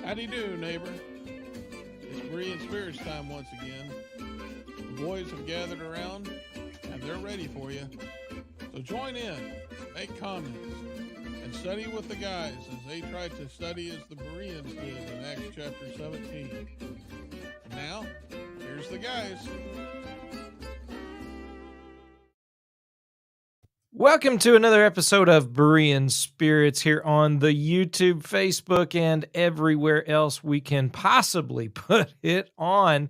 How do you do, neighbor? It's Berean Spirits time once again. The boys have gathered around, and they're ready for you. So join in, make comments, and study with the guys as they try to study as the Bereans did in Acts chapter 17. And now, here's the guys. Welcome to another episode of Berean Spirits here on the YouTube, Facebook, and everywhere else we can possibly put it on.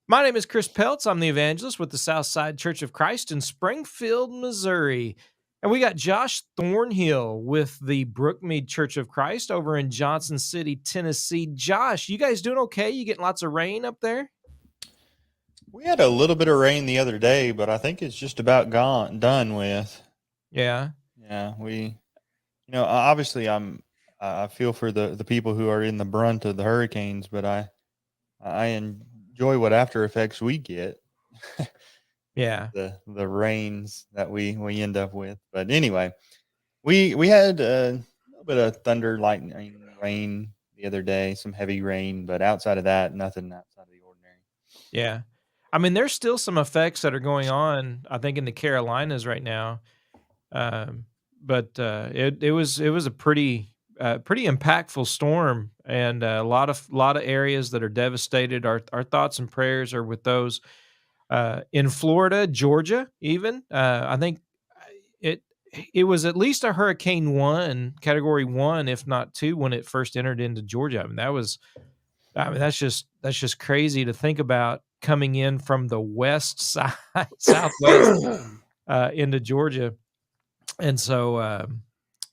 My name is Chris Peltz. I'm the evangelist with the Southside Church of Christ in Springfield, Missouri. And we got Josh Thornhill with the Brookmead Church of Christ over in Johnson City, Tennessee. Josh, you guys doing okay? You getting lots of rain up there? We had a little bit of rain the other day, but I think it's just about done with. Yeah. Yeah, obviously I feel for the people who are in the brunt of the hurricanes, but I enjoy what after effects we get. Yeah. The rains that we end up with. But anyway, we had a little bit of thunder, lightning, rain the other day, some heavy rain, but outside of that, nothing outside of the ordinary. Yeah. I mean, there's still some effects that are going on, I think, in the Carolinas right now. But it was a pretty impactful storm, and a lot of areas that are devastated. Our thoughts and prayers are with those in Florida, Georgia, even. I think it was at least a Hurricane 1, Category 1, if not 2, when it first entered into Georgia. I mean, that's just crazy to think about, coming in from the west side, southwest, into Georgia. And so,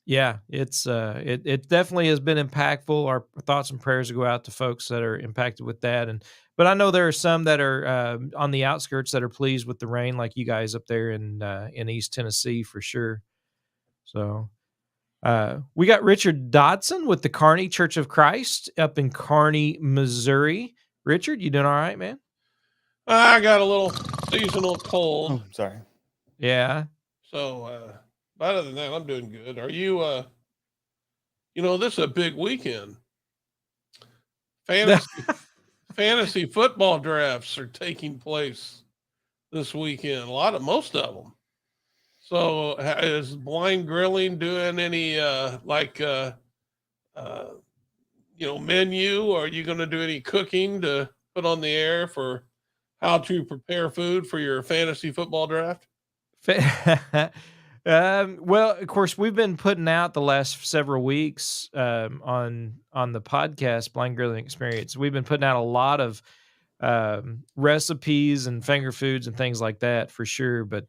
it definitely has been impactful. Our thoughts and prayers go out to folks that are impacted with that. But I know there are some that are on the outskirts that are pleased with the rain, like you guys up there in East Tennessee for sure. So we got Richard Dodson with the Kearney Church of Christ up in Kearney, Missouri. Richard, you doing all right, man? I got a little seasonal cold. Oh, sorry. Yeah. So, but other than that, I'm doing good. Are you, this is a big weekend. Fantasy football drafts are taking place this weekend. Most of them. So is Blind Grilling doing any, menu? Are you going to do any cooking to put on the air for how to prepare food for your fantasy football draft? Well, of course, we've been putting out the last several weeks on the podcast, Blind Grilling Experience. We've been putting out a lot of recipes and finger foods and things like that for sure. But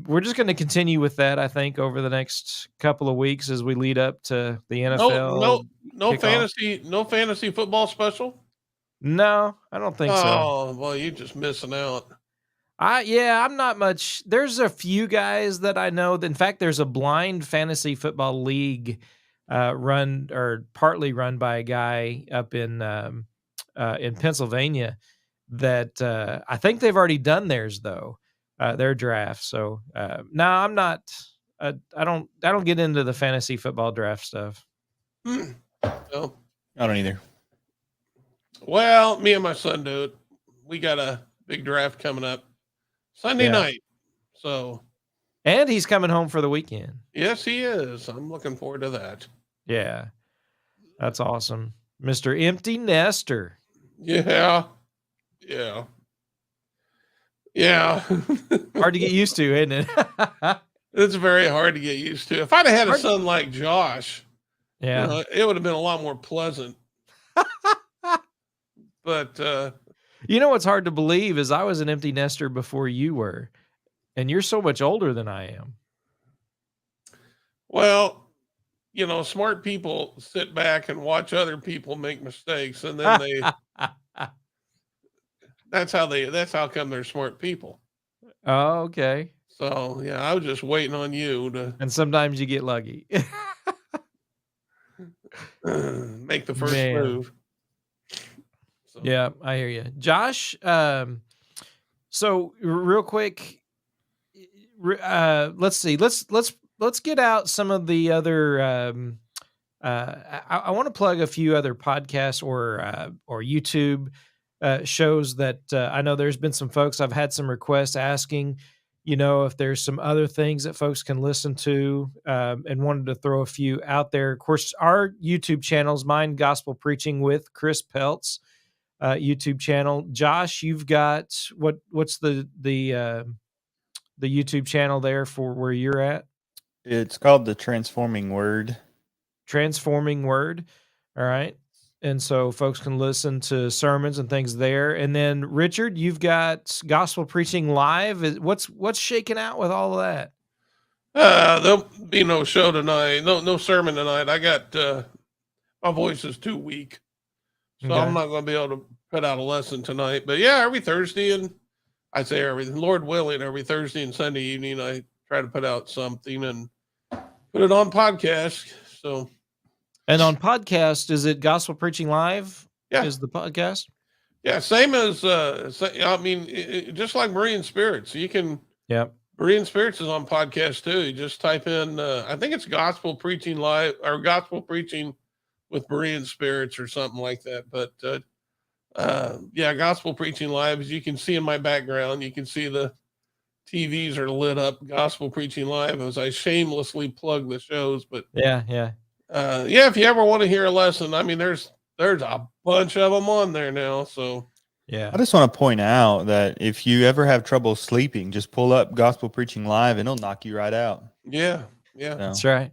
we're just going to continue with that, I think, over the next couple of weeks as we lead up to the NFL. No fantasy football special. No, I don't think so. Oh, well, you're just missing out. I'm not much. There's a few guys that I know. In fact, there's a blind fantasy football league partly run by a guy up in Pennsylvania that I think they've already done theirs though, their draft. So no, I'm not. I don't get into the fantasy football draft stuff. No, I don't either. Well, me and my son do it. We got a big draft coming up Sunday night. So, and he's coming home for the weekend. Yes, he is. I'm looking forward to that. Yeah, that's awesome, Mr. Empty Nester. Yeah. Hard to get used to, isn't it? It's very hard to get used to. If I'd have had a son like Josh, it would have been a lot more pleasant. But what's hard to believe is I was an empty nester before you were, and you're so much older than I am. Well, smart people sit back and watch other people make mistakes, and then that's how come they're smart people. Oh, okay. So yeah, I was just waiting on you to. And sometimes you get lucky. Make the first move. So. Yeah, I hear you, Josh. So real quick, let's see. Let's get out some of the other I want to plug a few other podcasts or YouTube shows that I know there's been some folks. I've had some requests asking, if there's some other things that folks can listen to, and wanted to throw a few out there. Of course, our YouTube channels, mine, Gospel Preaching with Chris Peltz, YouTube channel. Josh, you've got what's the YouTube channel there for where you're at? It's called the Transforming Word. Transforming Word. All right. And so folks can listen to sermons and things there. And then Richard, you've got Gospel Preaching Live. What's shaking out with all of that? There'll be no show tonight. No sermon tonight. I got my voice is too weak, so Okay. I'm not going to be able to put out a lesson tonight. But yeah, every Thursday and I say Lord willing, every Thursday and Sunday evening, I try to put out something and put it on podcast. So, And on podcast, is it Gospel Preaching Live? Yeah. Is the podcast? Yeah, same as just like Berean Spirits. You can. Yep. Berean Spirits is on podcast too. You just type in, I think it's Gospel Preaching Live or Gospel Preaching with Berean Spirits or something like that. But yeah, Gospel Preaching Live, as you can see in my background, you can see the TVs are lit up. Gospel Preaching Live, as I shamelessly plug the shows. But yeah, if you ever want to hear a lesson, I mean, there's a bunch of them on there now. So yeah, I just want to point out that if you ever have trouble sleeping, just pull up Gospel Preaching Live and it'll knock you right out. Yeah. That's right.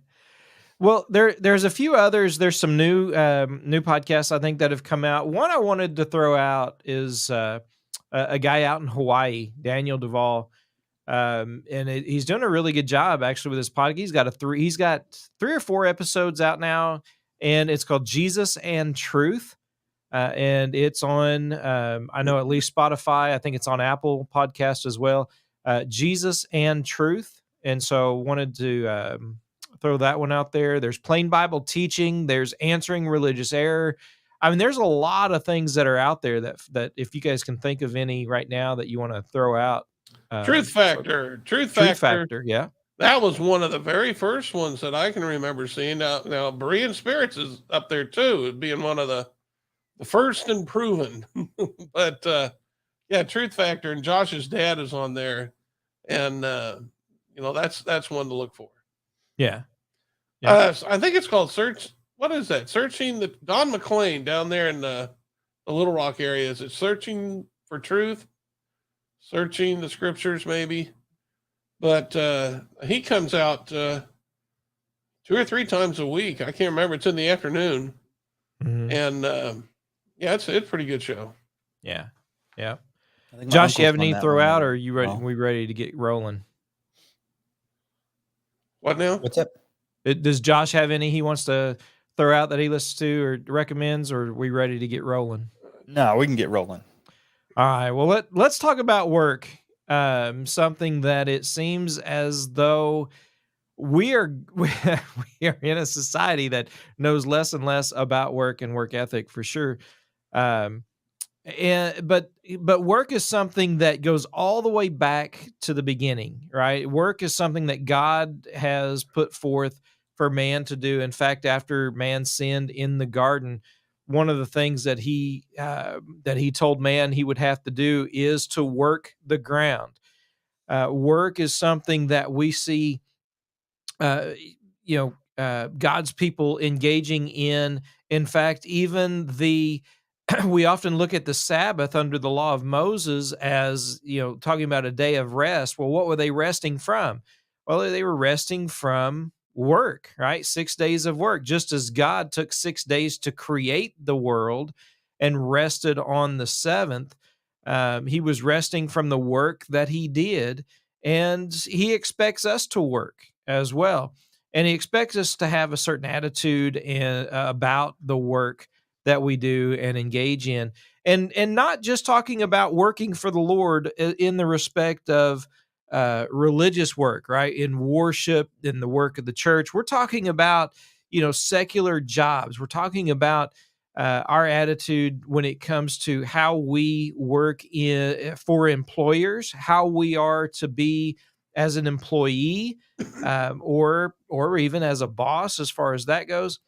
Well, there's a few others. There's some new podcasts I think that have come out. One I wanted to throw out is a guy out in Hawaii, Daniel Duvall, and he's doing a really good job actually with his podcast. He's got 3 or 4 episodes out now, and it's called Jesus and Truth, and it's on I know at least Spotify. I think it's on Apple Podcast as well. Jesus and Truth, and so wanted to throw that one out there. There's Plain Bible Teaching. There's Answering Religious Error. I mean, there's a lot of things that are out there that if you guys can think of any right now that you want to throw out. Truth Factor. Yeah. That was one of the very first ones that I can remember seeing. Now Berean Spirits is up there too, being one of the first and proven. But yeah, Truth Factor, and Josh's dad is on there, and that's one to look for. Yeah. I think it's called Search. What is that? Searching the Don McLean down there in the Little Rock area. Is it Searching for Truth? Searching the Scriptures, maybe. But he comes out 2 or 3 times a week. I can't remember. It's in the afternoon, and it's a pretty good show. Yeah. Josh, you have any throw out, or are you ready? Oh. We ready to get rolling? What now? What's up? Does Josh have any he wants to throw out that he listens to or recommends, or are we ready to get rolling? No, we can get rolling. All right. Well, let's talk about work. Something that it seems as though we are in a society that knows less and less about work and work ethic for sure. But work is something that goes all the way back to the beginning, right? Work is something that God has put forth for man to do. In fact, after man sinned in the garden, one of the things that he told man he would have to do is to work the ground. Work is something that we see, God's people engaging in. In fact, even we often look at the Sabbath under the law of Moses as, talking about a day of rest. Well, what were they resting from? Well, they were resting from work, right? 6 days of work, just as God took 6 days to create the world and rested on the 7th. He was resting from the work that he did, and he expects us to work as well. And he expects us to have a certain attitude about the work that we do and engage in. And not just talking about working for the Lord in the respect of religious work, right? In worship, in the work of the church. We're talking about, secular jobs. We're talking about our attitude when it comes to how we work for employers, how we are to be as an employee, or even as a boss, as far as that goes.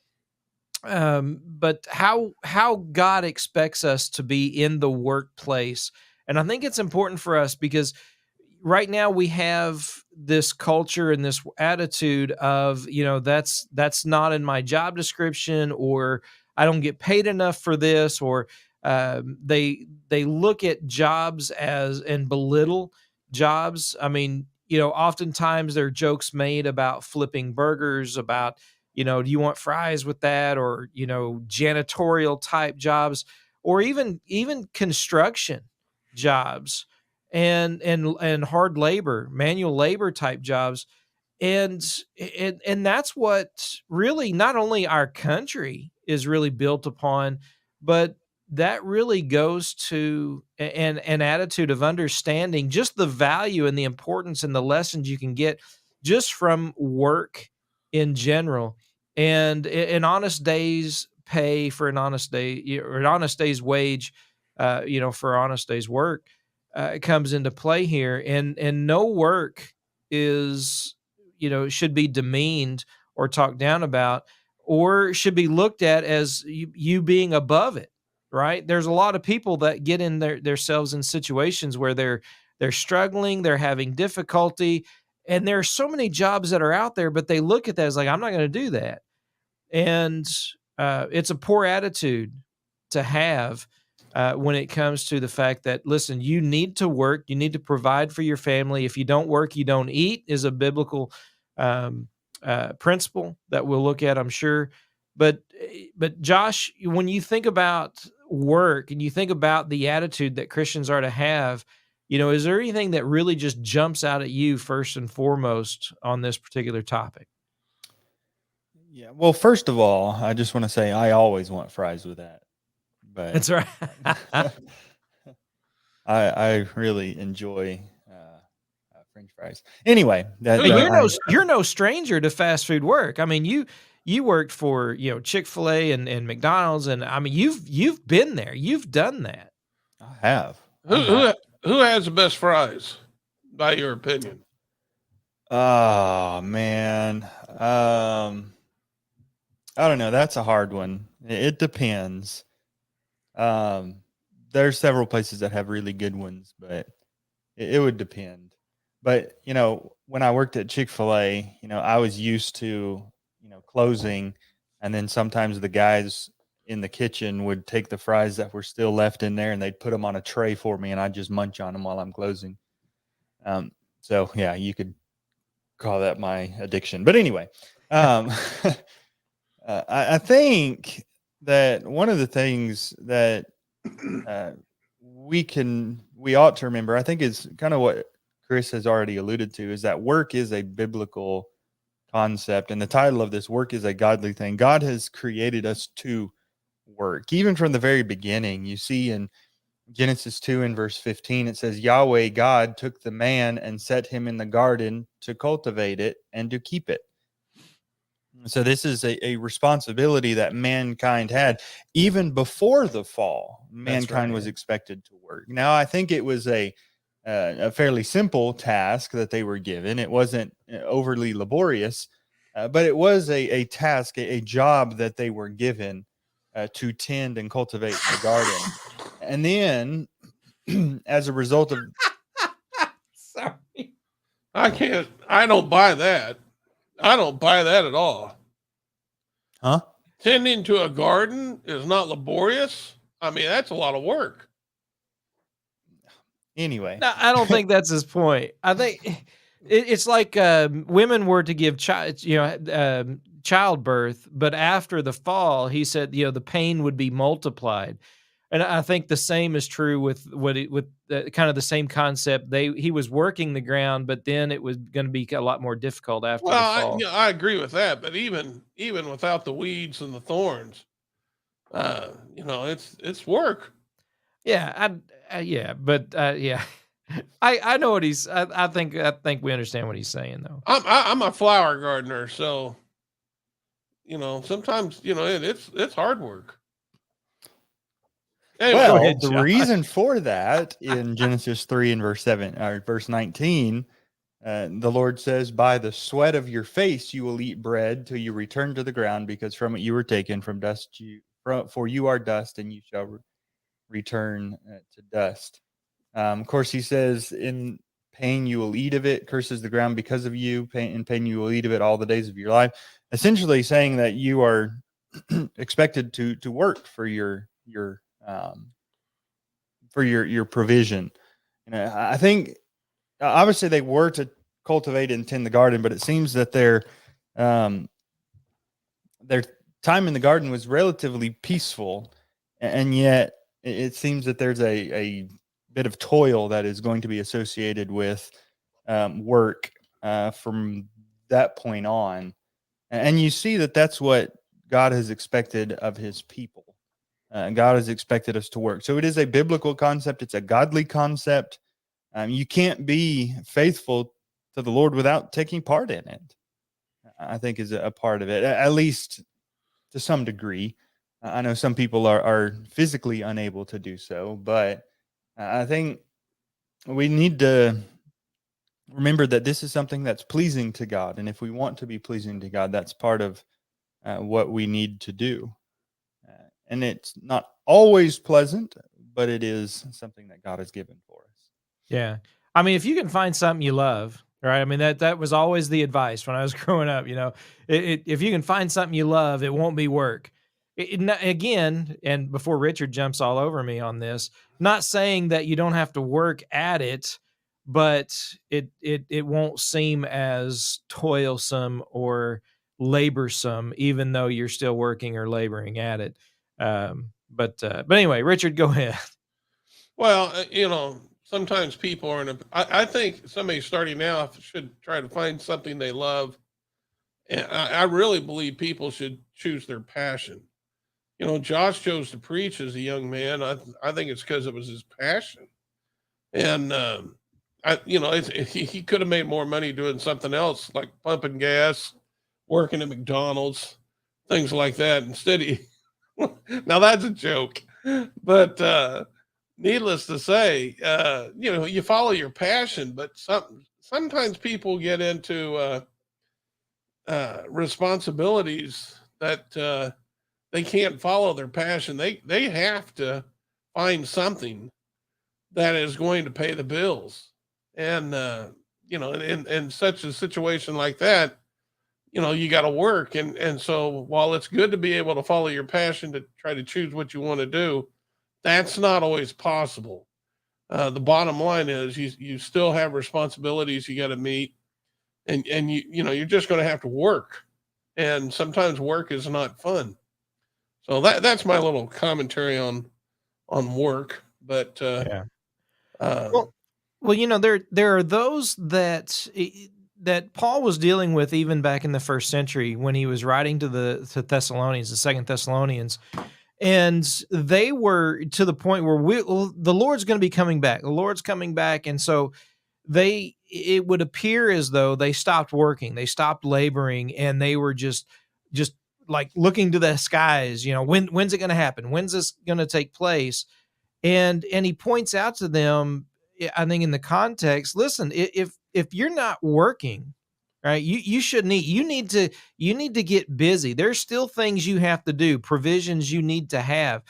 but how God expects us to be in the workplace. And I think it's important for us because right now we have this culture and this attitude of, that's not in my job description, or I don't get paid enough for this, or they look at jobs as and belittle jobs. I mean, oftentimes there are jokes made about flipping burgers, about, do you want fries with that, or janitorial type jobs, or even construction jobs, and hard labor, manual labor type jobs. And that's what really not only our country is really built upon, but that really goes to an attitude of understanding just the value and the importance and the lessons you can get just from work in general. And an honest day's pay for an honest day, or an honest day's wage, for an honest day's work, comes into play here. And no work is, should be demeaned or talked down about, or should be looked at as you being above it. Right? There's a lot of people that get in themselves in situations where they're struggling, they're having difficulty, and there are so many jobs that are out there, but they look at that as like, I'm not going to do that. And it's a poor attitude to have when it comes to the fact that, listen, you need to work, you need to provide for your family. If you don't work, you don't eat, is a biblical principle that we'll look at, I'm sure. But Josh, when you think about work and you think about the attitude that Christians are to have, is there anything that really just jumps out at you first and foremost on this particular topic? Yeah. Well, first of all, I just want to say I always want fries with that. But That's right. I really enjoy French fries. Anyway, You're no stranger to fast food work. I mean, you worked for Chick-fil-A and McDonald's, and I mean you've been there, you've done that. I have. Who has the best fries, by your opinion? Oh man, I don't know. That's a hard one. It depends. There's several places that have really good ones, but it would depend. But when I worked at Chick-fil-A, I was used to closing, and then sometimes the guys in the kitchen would take the fries that were still left in there and they'd put them on a tray for me, and I'd just munch on them while I'm closing. So yeah, you could call that my addiction. But anyway, I think that one of the things that we ought to remember, I think, is kind of what Chris has already alluded to, is that work is a biblical concept, and the title of this, work is a godly thing. God has created us to work. Even from the very beginning, you see in Genesis 2 and verse 15, it says, Yahweh God took the man and set him in the garden to cultivate it and to keep it. So this is a responsibility that mankind had even before the fall. Mankind was expected to work. Now, I think it was a fairly simple task that they were given. It wasn't overly laborious, but it was a task, a job that they were given to tend and cultivate the garden. And then, as a result of... Sorry. I don't buy that. I don't buy that at all. Huh? Tending to a garden is not laborious. I mean, that's a lot of work. Anyway. No, I don't think that's his point. I think it's like women were to give childbirth, but after the fall, he said, the pain would be multiplied. And I think the same is true with kind of the same concept. He was working the ground, but then it was going to be a lot more difficult after the fall. I agree with that. But even without the weeds and the thorns, it's work. Yeah, yeah. I know what he's. I think we understand what he's saying, though. I'm a flower gardener, so sometimes it's hard work. Anyway, well, the reason for that in Genesis 3 and verse 19, The Lord says, by the sweat of your face you will eat bread till you return to the ground, because from it you were taken, from dust for you are dust, and you shall return to dust. Of course, he says, in pain you will eat of it, curses the ground because of you. In pain you will eat of it all the days of your life. Essentially saying that you are expected to work for your provision. And I think obviously they were to cultivate and tend the garden, but it seems that um, their time in the garden was relatively peaceful, and yet it seems that there's a bit of toil that is going to be associated with work from that point on. And you see that that's what God has expected of his people. God has expected us to work. So it is a biblical concept. It's a godly concept. You can't be faithful to the Lord without taking part in it, I think is a part of it, at least to some degree. I know some people are physically unable to do so, but I think we need to remember that this is something that's pleasing to God. And if we want to be pleasing to God, that's part of what we need to do. And it's not always pleasant, but it is something that God has given for us. Yeah. I mean, if you can find something you love, right? I mean, that was always the advice when I was growing up, if you can find something you love, it won't be work. Again, and before Richard jumps all over me on this, not saying that you don't have to work at it, but it won't seem as toilsome or laborsome, even though you're still working or laboring at it. But anyway, Richard, go ahead. Well, sometimes people are I think somebody starting out should try to find something they love. And I really believe people should choose their passion. Josh chose to preach as a young man. I think it's because it was his passion. And, he could have made more money doing something else, like pumping gas, working at McDonald's, things like that. Instead, now that's a joke. But needless to say, you follow your passion, but sometimes people get into responsibilities that they can't follow their passion. They have to find something that is going to pay the bills, and in such a situation like that, you got to work, and so while it's good to be able to follow your passion to try to choose what you want to do, that's not always possible. The bottom line is you still have responsibilities you got to meet, and you're just going to have to work, and sometimes work is not fun. So that's my little commentary on work. But Yeah. uh, Well, there are those that Paul was dealing with even back in the first century when he was writing to Thessalonians, the Second Thessalonians, and they were to the point where the Lord's going to be coming back. The Lord's coming back, and so it would appear as though they stopped working, they stopped laboring, and they were just like looking to the skies. When's it going to happen? When's this going to take place? And he points out to them, I think in the context, listen, if you're not working, right, you shouldn't eat. You need to get busy. There's still things you have to do, provisions you need to have.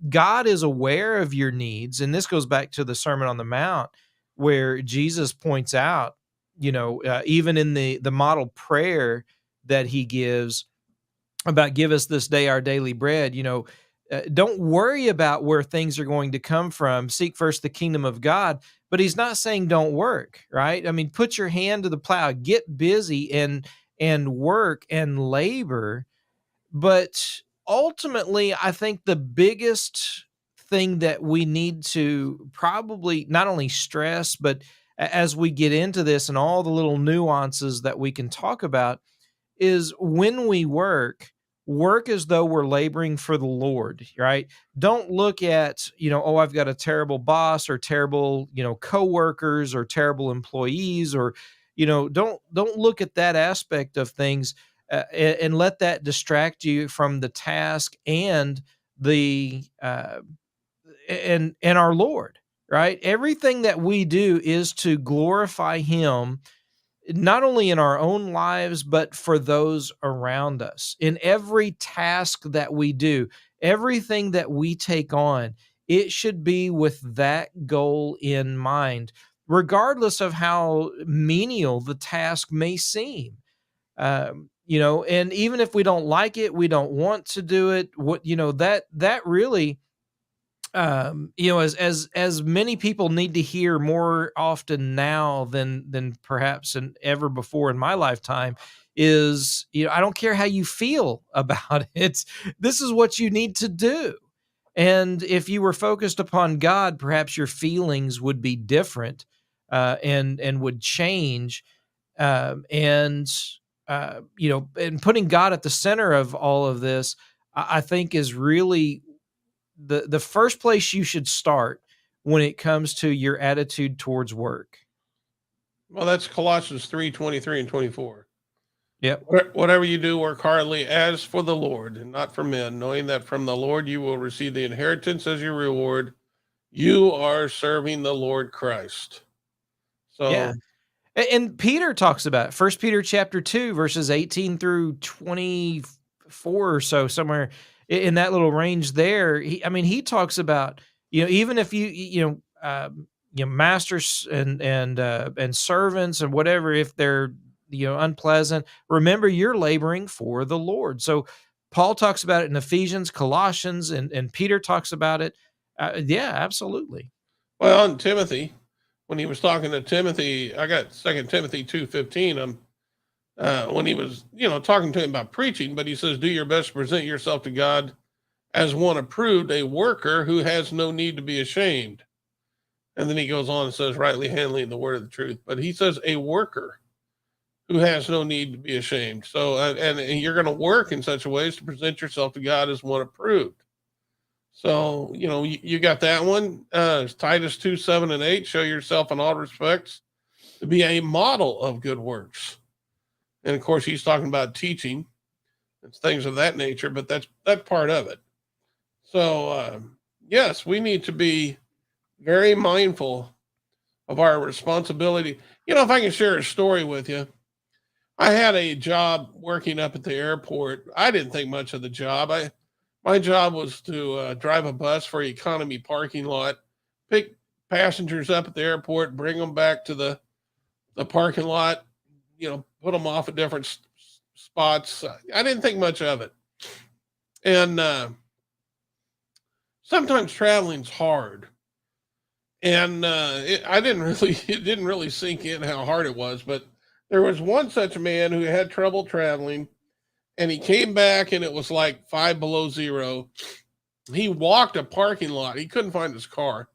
God is aware of your needs, and this goes back to the Sermon on the Mount, where Jesus points out, even in the model prayer that he gives about give us this day our daily bread, don't worry about where things are going to come from. Seek first the kingdom of God. But he's not saying don't work, right? I mean, put your hand to the plow, get busy and work and labor. But ultimately, I think the biggest thing that we need to probably not only stress, but as we get into this and all the little nuances that we can talk about, is when we work as though we're laboring for the Lord, right? Don't look at, oh, I've got a terrible boss or terrible, coworkers or terrible employees, or, don't look at that aspect of things, and let that distract you from the task and the and our Lord, right? Everything that we do is to glorify him, not only in our own lives, but for those around us. In every task that we do, everything that we take on, it should be with that goal in mind, regardless of how menial the task may seem. And even if we don't like it, we don't want to do it. That really, as many people need to hear more often now than perhaps in ever before in my lifetime, is, I don't care how you feel about it. This is what you need to do. And if you were focused upon God, perhaps your feelings would be different, and would change. And putting God at the center of all of this, I think, is really the first place you should start when it comes to your attitude towards work. Well, that's Colossians 3:23 and 24. Yep. Whatever you do, work heartily as for the Lord and not for men, knowing that from the Lord you will receive the inheritance as your reward. You are serving the Lord Christ. Yeah. So, And Peter talks about it. 1 Peter chapter 2, verses 18 through 24 or so, somewhere in that little range there. He talks about, even if masters and servants and whatever, if they're, unpleasant, remember you're laboring for the Lord. So Paul talks about it in Ephesians, Colossians, and Peter talks about it. Yeah, absolutely. well, in Timothy, when he was talking to Timothy, I got 2 Timothy 2:15. When he was, talking to him about preaching, but he says, "Do your best to present yourself to God as one approved, a worker who has no need to be ashamed." And then he goes on and says, "Rightly handling the word of the truth." But he says, "A worker who has no need to be ashamed." So, and you're going to work in such a way as to present yourself to God as one approved. So, you got that one. Titus 2:7 and 8. Show yourself in all respects to be a model of good works. And of course, he's talking about teaching and things of that nature, but that's part of it. So, yes, we need to be very mindful of our responsibility. If I can share a story with you, I had a job working up at the airport. I didn't think much of the job. My job was to drive a bus for economy parking lot, pick passengers up at the airport, bring them back to the parking lot, put them off at different spots. I didn't think much of it. And sometimes traveling's hard. And it didn't really sink in how hard it was. But there was one such man who had trouble traveling, and he came back and it was like 5 below 0. He walked a parking lot. He couldn't find his car.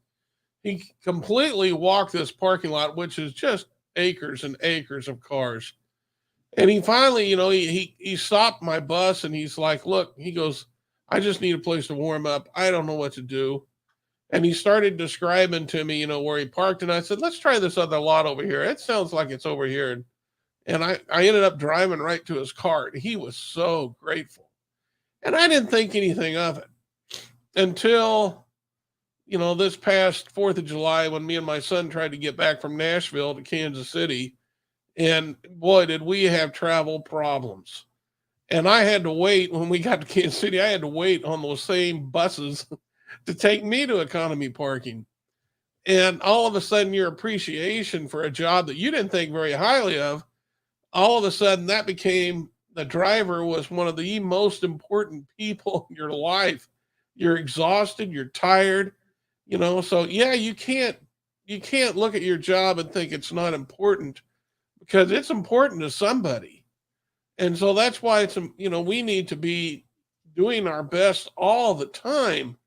He completely walked this parking lot, which is just acres and acres of cars. And he finally, he stopped my bus and he's like, "Look," he goes, "I just need a place to warm up. I don't know what to do." And he started describing to me, where he parked. And I said, "Let's try this other lot over here. It sounds like it's over here." And I ended up driving right to his car. And he was so grateful. And I didn't think anything of it until, this past 4th of July, when me and my son tried to get back from Nashville to Kansas City. And boy, did we have travel problems. And I had to wait when we got to Kansas City. I had to wait on those same buses to take me to economy parking. And all of a sudden, your appreciation for a job that you didn't think very highly of, all of a sudden, that became the driver was one of the most important people in your life. You're exhausted, you're tired, So yeah, you can't look at your job and think it's not important, because it's important to somebody. And so that's why we need to be doing our best all the time,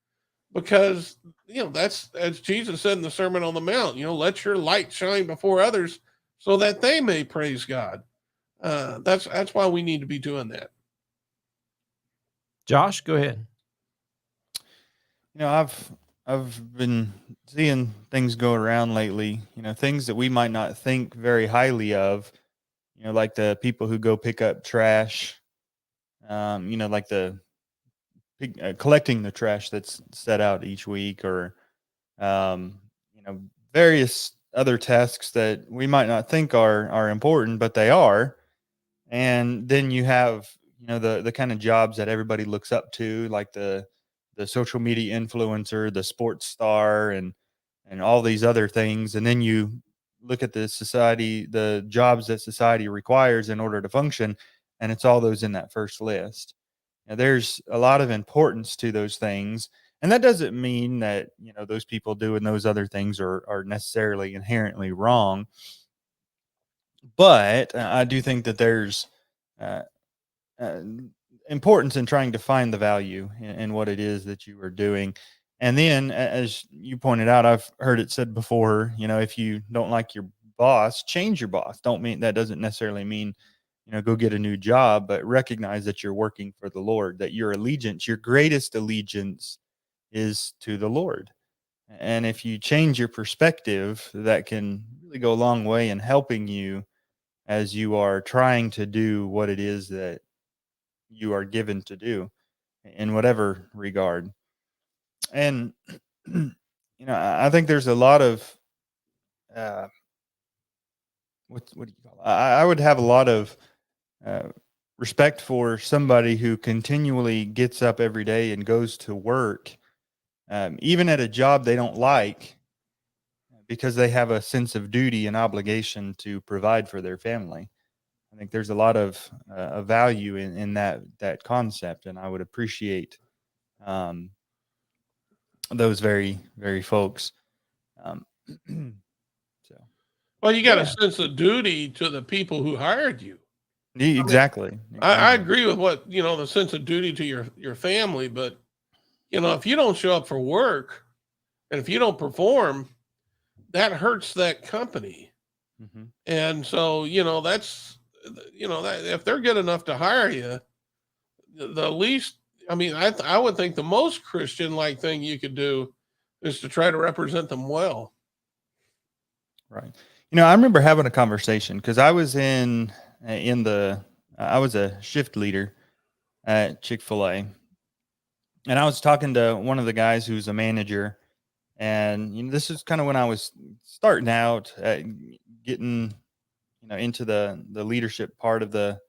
because, that's as Jesus said in the Sermon on the Mount, let your light shine before others so that they may praise God. That's why we need to be doing that. Josh, go ahead. I've been seeing things go around lately, things that we might not think very highly of, like the people who go pick up trash, like the collecting the trash that's set out each week, or, various other tasks that we might not think are important, but they are. And then you have, the kind of jobs that everybody looks up to, like the social media influencer, the sports star, and all these other things. And then you look at the jobs that society requires in order to function, and it's all those in that first list. Now, there's a lot of importance to those things, and that doesn't mean that those people doing those other things are necessarily inherently wrong. But I do think that there's uh, uh, importance in trying to find the value in what it is that you are doing. And then, as you pointed out, I've heard it said before, if you don't like your boss, change your boss. That doesn't necessarily mean, go get a new job, but recognize that you're working for the Lord, that your greatest allegiance is to the Lord. And if you change your perspective, that can really go a long way in helping you as you are trying to do what it is that you are given to do in whatever regard. And I think there's a lot of uh, what do you call it? I would have a lot of uh, respect for somebody who continually gets up every day and goes to work, even at a job they don't like, because they have a sense of duty and obligation to provide for their family. I think there's a lot of value in that concept, and I would appreciate um, those very, very folks. Um, so Well, you got a yeah, sense of duty to the people who hired you. I mean, exactly, I exactly. agree with what the sense of duty to your family, but if you don't show up for work and if you don't perform, that hurts that company. Hmm. And so that's that if they're good enough to hire you, the least I would think the most Christian like thing you could do is to try to represent them well. Right. I remember having a conversation because I was in the I was a shift leader at Chick-fil-A, and I was talking to one of the guys who's a manager. And this is kind of when I was starting out at getting into the leadership part of the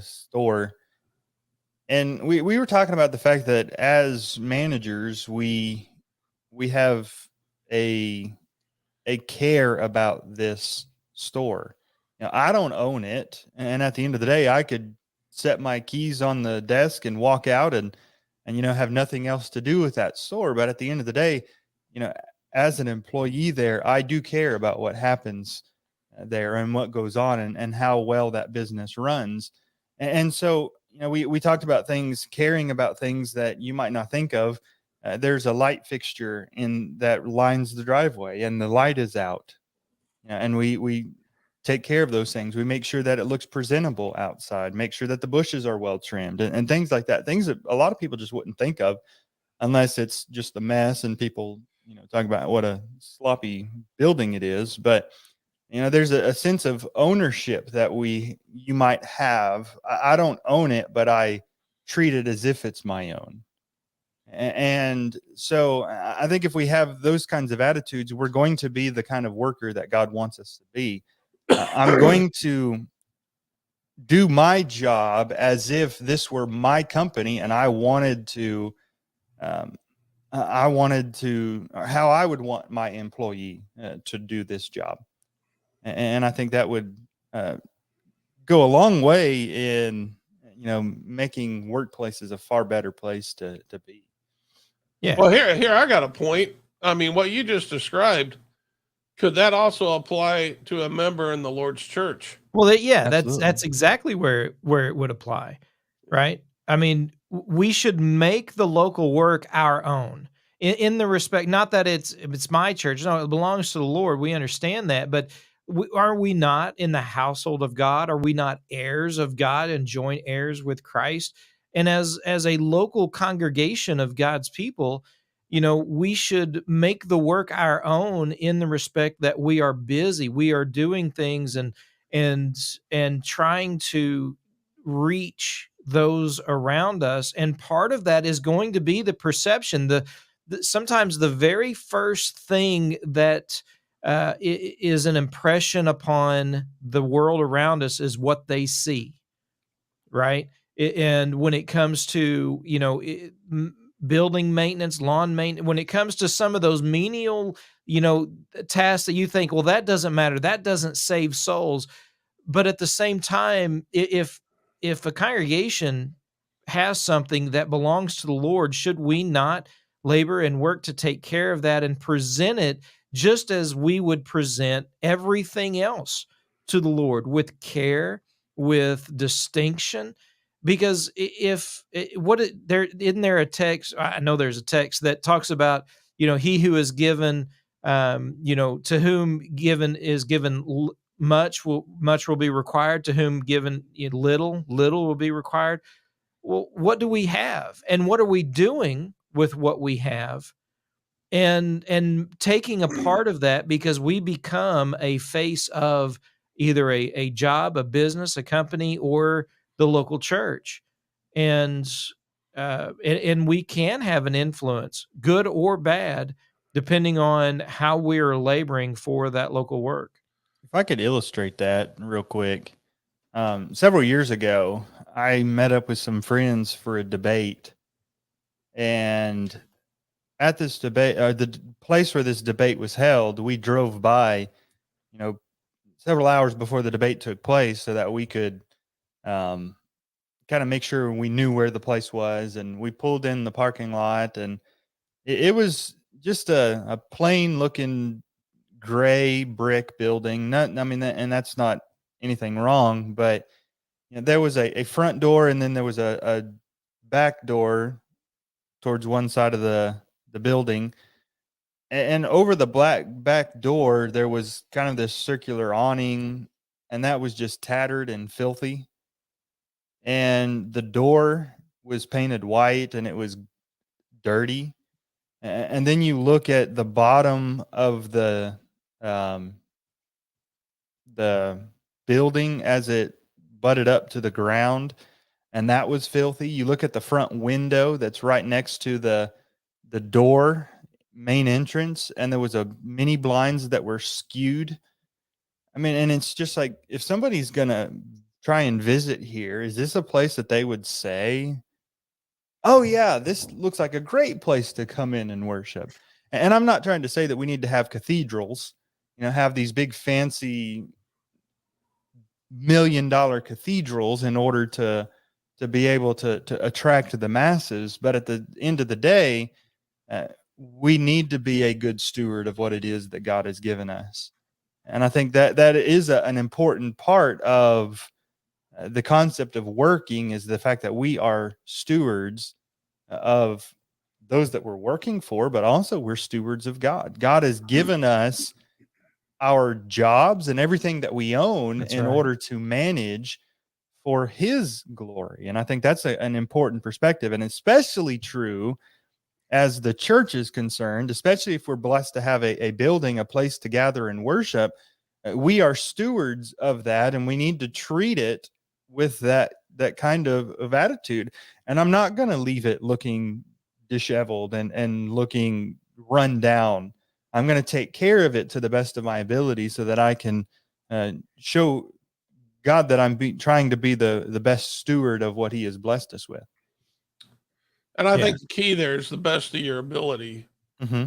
store. And we were talking about the fact that as managers, we have a care about this store. I don't own it, and at the end of the day, I could set my keys on the desk and walk out and have nothing else to do with that store. But at the end of the day, you know, as an employee there, I do care about what happens there and what goes on and how well that business runs. And so, we talked about things, caring about things that you might not think of. There's a light fixture in that lines the driveway, and the light is out. And we take care of those things. We make sure that it looks presentable outside, make sure that the bushes are well trimmed, and things like that. Things that a lot of people just wouldn't think of unless it's just a mess and people, talk about what a sloppy building it is. But there's a sense of ownership that you might have. I don't own it, but I treat it as if it's my own. And so I think if we have those kinds of attitudes, we're going to be the kind of worker that God wants us to be. I'm going to do my job as if this were my company and um, I wanted to, or how I would want my employee to do this job. And I think that would uh, go a long way in, making workplaces a far better place to be. Yeah. Well, here I got a point. I mean, what you just described, could that also apply to a member in the Lord's church? Well, yeah, Absolutely. that's exactly where it would apply, right? I mean, we should make the local work our own in the respect, not that it's my church, no, it belongs to the Lord. We understand that, but are we not in the household of God? Are we not heirs of God and joint heirs with Christ? And as a local congregation of God's people, we should make the work our own in the respect that we are busy, we are doing things and and trying to reach those around us, and part of that is going to be the perception, sometimes the very first thing that is an impression upon the world around us is what they see, right? And when it comes to, building maintenance, lawn maintenance, when it comes to some of those menial, tasks that you think, well, that doesn't matter, that doesn't save souls. But at the same time, if a congregation has something that belongs to the Lord, should we not labor and work to take care of that and present it just as we would present everything else to the Lord, with care, with distinction? Because if there isn't there a text, I know there's a text that talks about, he who is given, to whom given is given much will be required, to whom given little will be required. Well, what do we have, and what are we doing with what we have? And taking a part of that, because we become a face of either a job, a business, a company, or the local church. And we can have an influence, good or bad, depending on how we are laboring for that local work. If I could illustrate that real quick, several years ago, I met up with some friends for a debate, and at this debate, the place where this debate was held, we drove by, several hours before the debate took place, so that we could kind of make sure we knew where the place was. And we pulled in the parking lot, and it was just a plain looking gray brick building. And that's not anything wrong, but there was a front door, and then there was a back door towards one side of the building. And over the black back door, there was kind of this circular awning, and that was just tattered and filthy. And the door was painted white, and it was dirty. And then you look at the bottom of um, the building as it butted up to the ground, and that was filthy. You look at the front window that's right next to the door main entrance, and there was a mini blinds that were skewed. I mean, and it's just like, if somebody's gonna try and visit here, is this a place that they would say, oh yeah, this looks like a great place to come in and worship? And I'm not trying to say that we need to have cathedrals, have these big fancy $1 million cathedrals in order to be able to attract the masses. But at the end of the day, we need to be a good steward of what it is that God has given us. And I think that is an important part of the concept of working, is the fact that we are stewards of those that we're working for, but also we're stewards of God. God has given us our jobs and everything that we own in order to manage for his glory. And I think that's an important perspective, and especially true as the church is concerned, especially if we're blessed to have a building, a place to gather and worship. We are stewards of that, and we need to treat it with that kind of attitude. And I'm not going to leave it looking disheveled and looking run down. I'm going to take care of it to the best of my ability, so that I can show God that I'm trying to be the best steward of what he has blessed us with. And I think the key there is the best of your ability. Mm-hmm.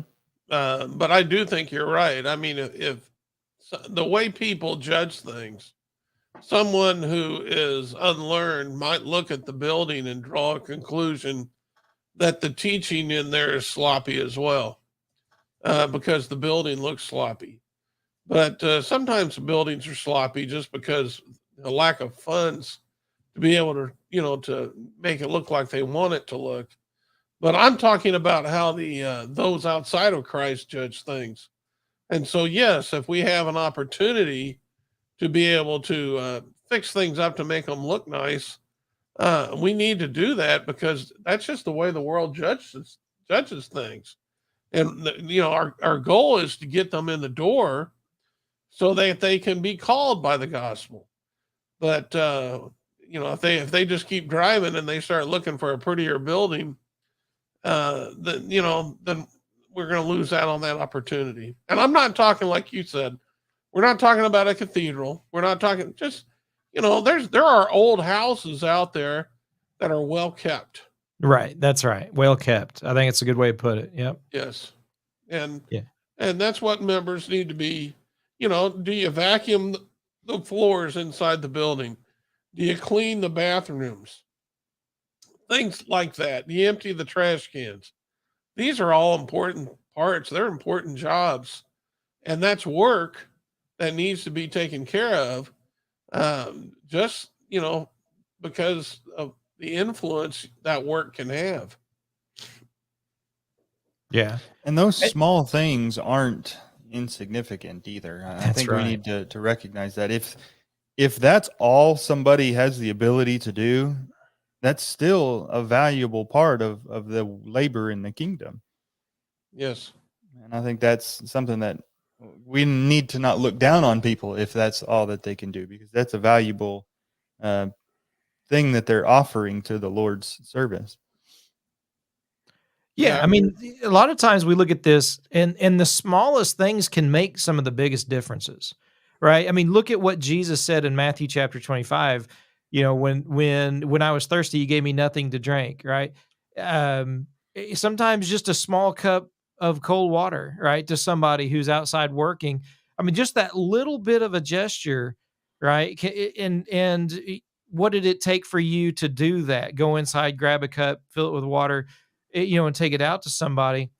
But I do think you're right. I mean, if the way people judge things, someone who is unlearned might look at the building and draw a conclusion that the teaching in there is sloppy as well, because the building looks sloppy. But sometimes the buildings are sloppy just because the lack of funds to be able to, to make it look like they want it to look. But I'm talking about how the those outside of Christ judge things. And so, yes, if we have an opportunity to be able to fix things up to make them look nice, we need to do that, because that's just the way the world judges things. And our goal is to get them in the door so that they can be called by the gospel. But if they just keep driving and they start looking for a prettier building, then then we're going to lose out on that opportunity. And I'm not talking like you said. We're not talking about a cathedral. We're not talking just there are old houses out there that are well kept. Right. That's right. Well kept. I think it's a good way to put it. Yep. Yes. And Yeah. and that's what members need to be. Do you vacuum the floors inside the building? Do you clean the bathrooms? Things like that. Do you empty the trash cans? These are all important parts. They're important jobs. And that's work that needs to be taken care of. Just, because of the influence that work can have. Yeah. And those small things aren't insignificant either. I That's think we right. need to recognize that if that's all somebody has the ability to do, that's still a valuable part of the labor in the kingdom. Yes. And I think that's something that we need to not look down on people if that's all that they can do, because that's a valuable thing that they're offering to the Lord's service. Yeah, I mean, a lot of times we look at this and the smallest things can make some of the biggest differences, right? I mean, look at what Jesus said in Matthew chapter 25, when I was thirsty, you gave me nothing to drink, right? Sometimes just a small cup of cold water, right, to somebody who's outside working. I mean, just that little bit of a gesture, right? And what did it take for you to do that? Go inside, grab a cup, fill it with water, and take it out to somebody.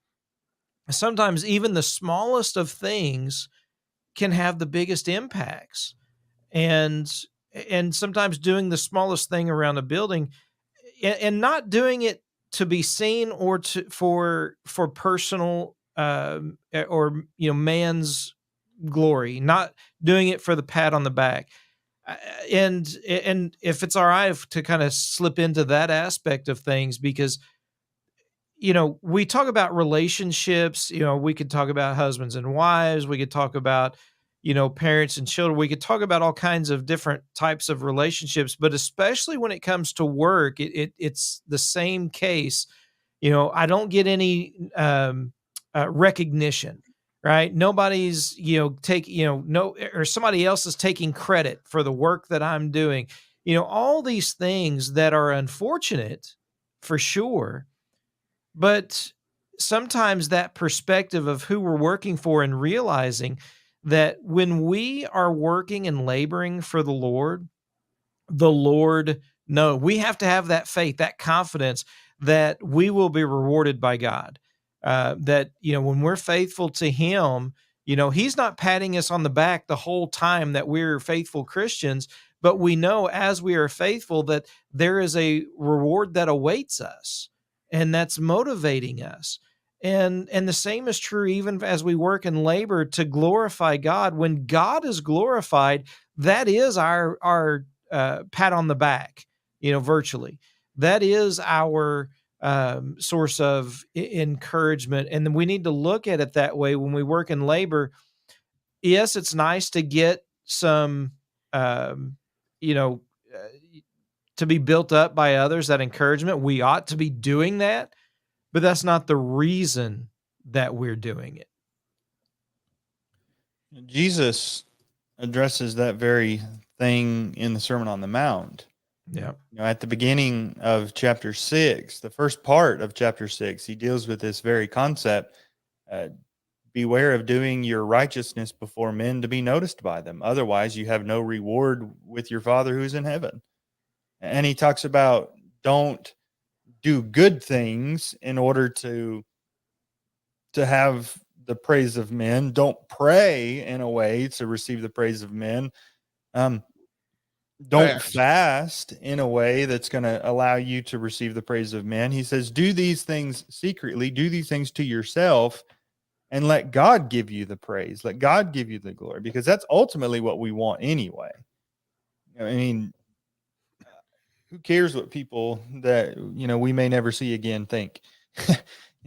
Sometimes even the smallest of things can have the biggest impacts. And sometimes doing the smallest thing around a building and not doing it to be seen or for personal or man's glory, not doing it for the pat on the back. And if it's all right to kind of slip into that aspect of things, because we talk about relationships, we could talk about husbands and wives, we could talk about, parents and children, we could talk about all kinds of different types of relationships, but especially when it comes to work, it's the same case. I don't get any recognition, right? Nobody's, or somebody else is taking credit for the work that I'm doing. All these things that are unfortunate for sure. But sometimes that perspective of who we're working for and realizing that when we are working and laboring for the Lord, no, we have to have that faith, that confidence that we will be rewarded by God. That, when we're faithful to Him, He's not patting us on the back the whole time that we're faithful Christians, but we know as we are faithful that there is a reward that awaits us, and that's motivating us. And the same is true even as we work and labor to glorify God. When God is glorified, that is our pat on the back, virtually. That is our source of encouragement. And then we need to look at it that way when we work in labor. Yes, it's nice to get some, you know, uh, to be built up by others, that encouragement. We ought to be doing that, but that's not the reason that we're doing it. Jesus addresses that very thing in the Sermon on the Mount. Yeah. At the beginning of chapter 6, the first part of chapter 6, he deals with this very concept. Beware of doing your righteousness before men to be noticed by them. Otherwise, you have no reward with your Father who's in heaven. And he talks about don't do good things in order to have the praise of men. Don't pray in a way to receive the praise of men. Don't fast in a way that's going to allow you to receive the praise of men. He says, do these things secretly, do these things to yourself, and let God give you the praise. Let God give you the glory, because that's ultimately what we want anyway. I mean, who cares what people that, we may never see again think,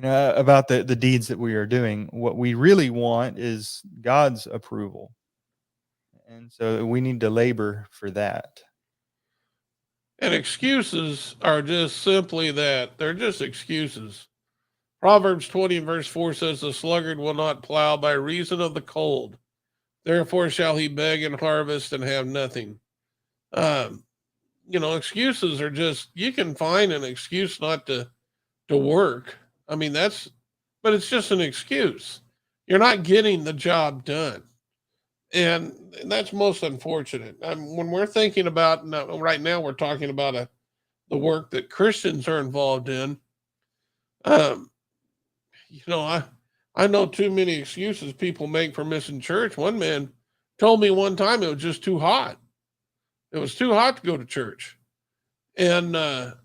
about the deeds that we are doing. What we really want is God's approval. And so we need to labor for that. And excuses are just simply that. They're just excuses. Proverbs 20 and verse 4 says, the sluggard will not plow by reason of the cold. Therefore shall he beg and harvest and have nothing. Excuses are just, you can find an excuse not to work. I mean, but it's just an excuse. You're not getting the job done. And that's most unfortunate. When we're thinking about, right now, we're talking about the work that Christians are involved in. I know too many excuses people make for missing church. One man told me one time it was just too hot. It was too hot to go to church. And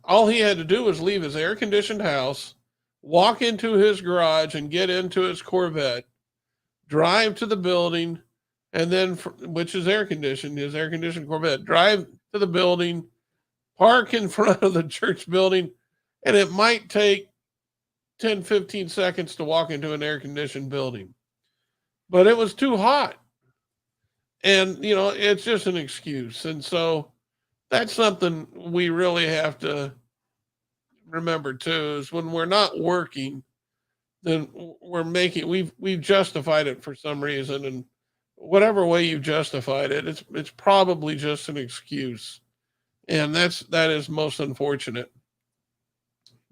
all he had to do was leave his air-conditioned house, walk into his garage and get into his Corvette, drive to the building, and then, which is air-conditioned, his air-conditioned Corvette, drive to the building, park in front of the church building, and it might take 10, 15 seconds to walk into an air-conditioned building. But it was too hot. And, it's just an excuse. And so that's something we really have to remember too, is when we're not working, then we've justified it for some reason. And whatever way you justified it, it's probably just an excuse. And that is most unfortunate.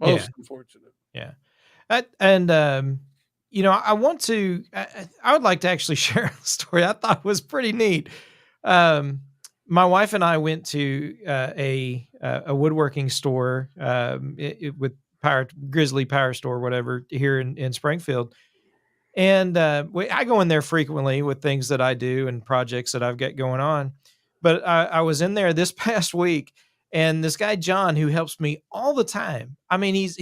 Unfortunate. Yeah. I want to, I would like to actually share a story I thought was pretty neat. My wife and I went to a woodworking store with Grizzly Power Store, whatever, here in Springfield. And I go in there frequently with things that I do and projects that I've got going on. But I was in there this past week, and this guy, John, who helps me all the time. I mean, as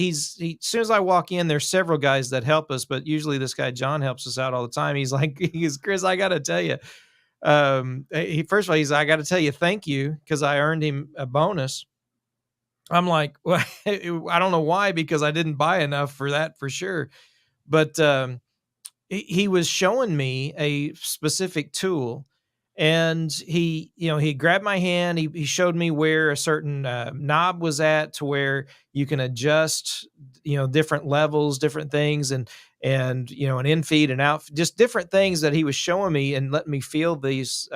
soon as I walk in, there's several guys that help us, but usually this guy, John, helps us out all the time. He's like, Chris, I got to tell you, first of all, I got to tell you, thank you, because I earned him a bonus. I'm like, well, I don't know why, because I didn't buy enough for that for sure. But he was showing me a specific tool, and he grabbed my hand. He showed me where a certain knob was at, to where you can adjust, different levels, different things, and an in feed and out, just different things that he was showing me and letting me feel this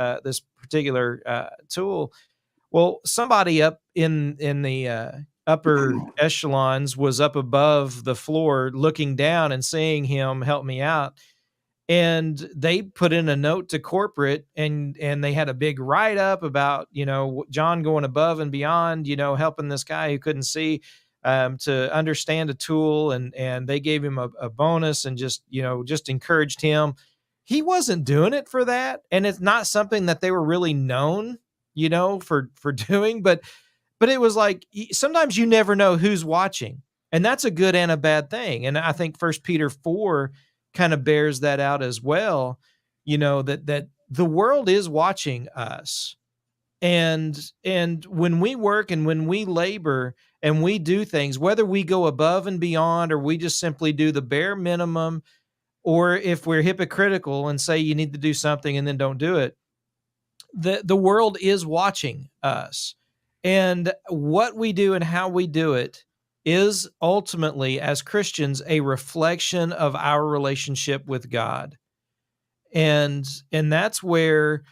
particular tool. Well, somebody up in the upper echelons was up above the floor looking down and seeing him help me out. And they put in a note to corporate, and they had a big write up about, John going above and beyond, helping this guy who couldn't see to understand a tool. And they gave him a bonus and just encouraged him. He wasn't doing it for that. And it's not something that they were really known, for doing, but it was like, sometimes you never know who's watching, and that's a good and a bad thing. And I think 1 Peter 4 kind of bears that out as well, that the world is watching us. And when we work and when we labor and we do things, whether we go above and beyond, or we just simply do the bare minimum, or if we're hypocritical and say you need to do something and then don't do it, the world is watching us. And what we do and how we do it is ultimately, as Christians, a reflection of our relationship with God. And that's where,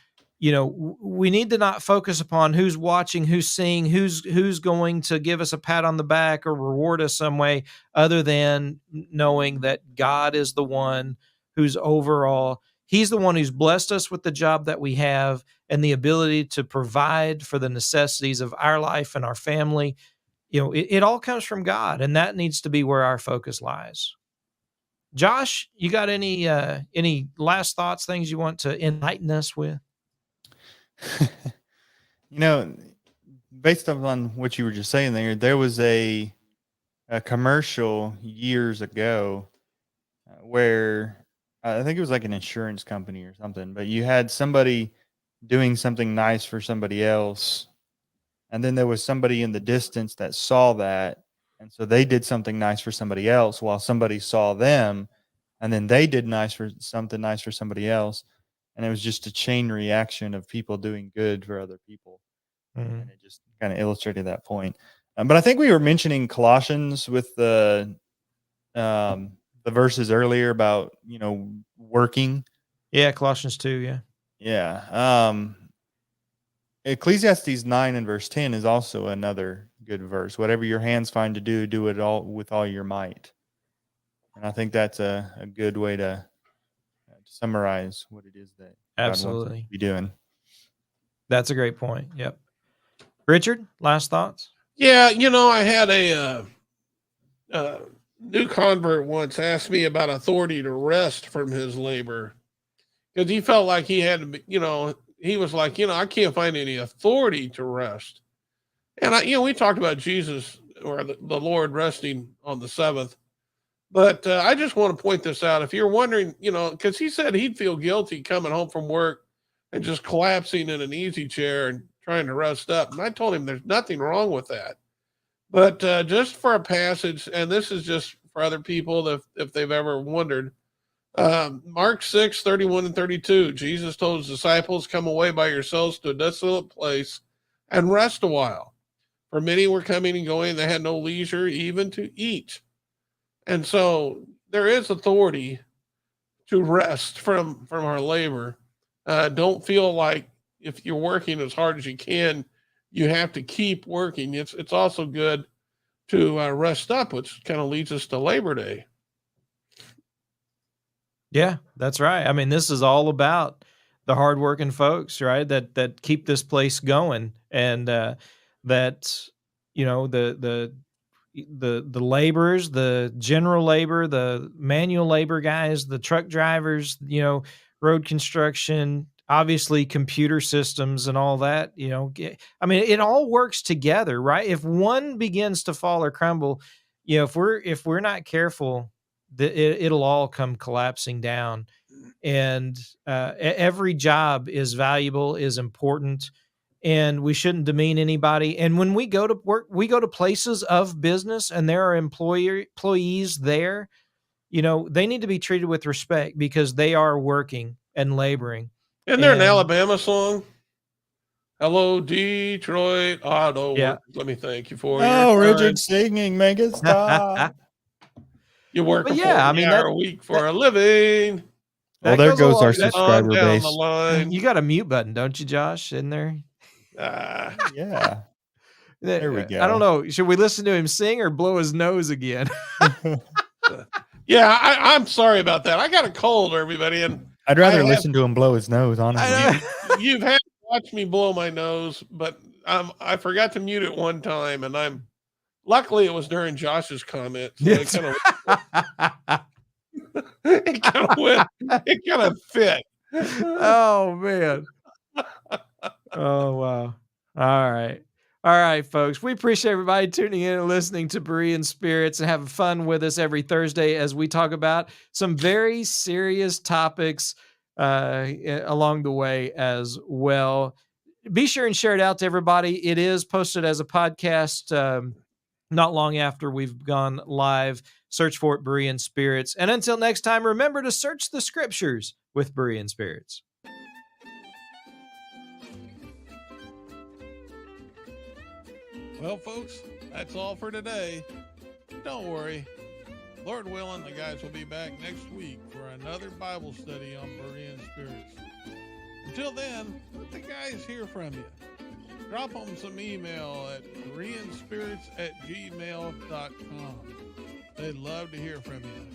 we need to not focus upon who's watching, who's seeing, who's going to give us a pat on the back or reward us some way, other than knowing that God is the one who's overall. He's the one who's blessed us with the job that we have and the ability to provide for the necessities of our life and our family. It all comes from God, and that needs to be where our focus lies. Josh, you got any last thoughts, things you want to enlighten us with? Based on what you were just saying there was a commercial years ago where I think it was like an insurance company or something, but you had somebody doing something nice for somebody else, and then there was somebody in the distance that saw that, and so they did something nice for somebody else while somebody saw them, and then they did something nice for somebody else, and it was just a chain reaction of people doing good for other people. Mm-hmm. And it just kind of illustrated that point. But I think we were mentioning Colossians with the the verses earlier about, working. Yeah, Colossians 2, yeah. Yeah. Ecclesiastes 9 and verse 10 is also another good verse. Whatever your hands find to do, do it all with all your might. And I think that's a good way to summarize what it is that God wants us Absolutely. to be doing. That's a great point. Yep. Richard, last thoughts? Yeah, I had a new convert once asked me about authority to rest from his labor because he felt like he had to be, he was like, I can't find any authority to rest. And we talked about Jesus or the Lord resting on the seventh. But I just want to point this out. If you're wondering, because he said he'd feel guilty coming home from work and just collapsing in an easy chair and trying to rest up. And I told him there's nothing wrong with that. But just for a passage, and this is just for other people if they've ever wondered, Mark 6:31 and 32, Jesus told his disciples, come away by yourselves to a desolate place and rest a while. For many were coming and going, they had no leisure even to eat. And so there is authority to rest from our labor. Don't feel like if you're working as hard as you can, you have to keep working. It's also good to rest up, which kind of leads us to Labor Day. Yeah, that's right. I mean, this is all about the hardworking folks, right? That keep this place going, and that the laborers, the general labor, the manual labor guys, the truck drivers, road construction, obviously computer systems and all that. I mean, it all works together, right? If one begins to fall or crumble, if we're not careful, it'll all come collapsing down. And every job is valuable, is important, and we shouldn't demean anybody. And when we go to work, we go to places of business and there are employees there, they need to be treated with respect because they are working and laboring. Isn't there an Alabama song? Hello, Detroit Auto Yeah. Workers. Let me thank you for Oh, your Richard singing megastar. You work But a yeah, 40-hour week for a living. Well, there goes our subscriber On down base. the line. You got a mute button, don't you, Josh, in there? Yeah. There we go. I don't know. Should we listen to him sing or blow his nose again? Yeah, I'm sorry about that. I got a cold, everybody, and I'd rather listen to him blow his nose, honestly. You've had to watch me blow my nose, but I forgot to mute it one time, and luckily it was during Josh's comment. So Yes. it kind of fit. Oh man. Oh wow. All right, folks. We appreciate everybody tuning in and listening to Berean Spirits and having fun with us every Thursday as we talk about some very serious topics along the way as well. Be sure and share it out to everybody. It is posted as a podcast not long after we've gone live. Search for it, Berean Spirits. And until next time, remember to search the scriptures with Berean Spirits. Well, folks, that's all for today. Don't worry. Lord willing, the guys will be back next week for another Bible study on Berean Spirits. Until then, let the guys hear from you. Drop them some email at bereanspirits@gmail.com. They'd love to hear from you.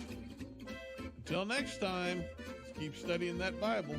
Until next time, let's keep studying that Bible.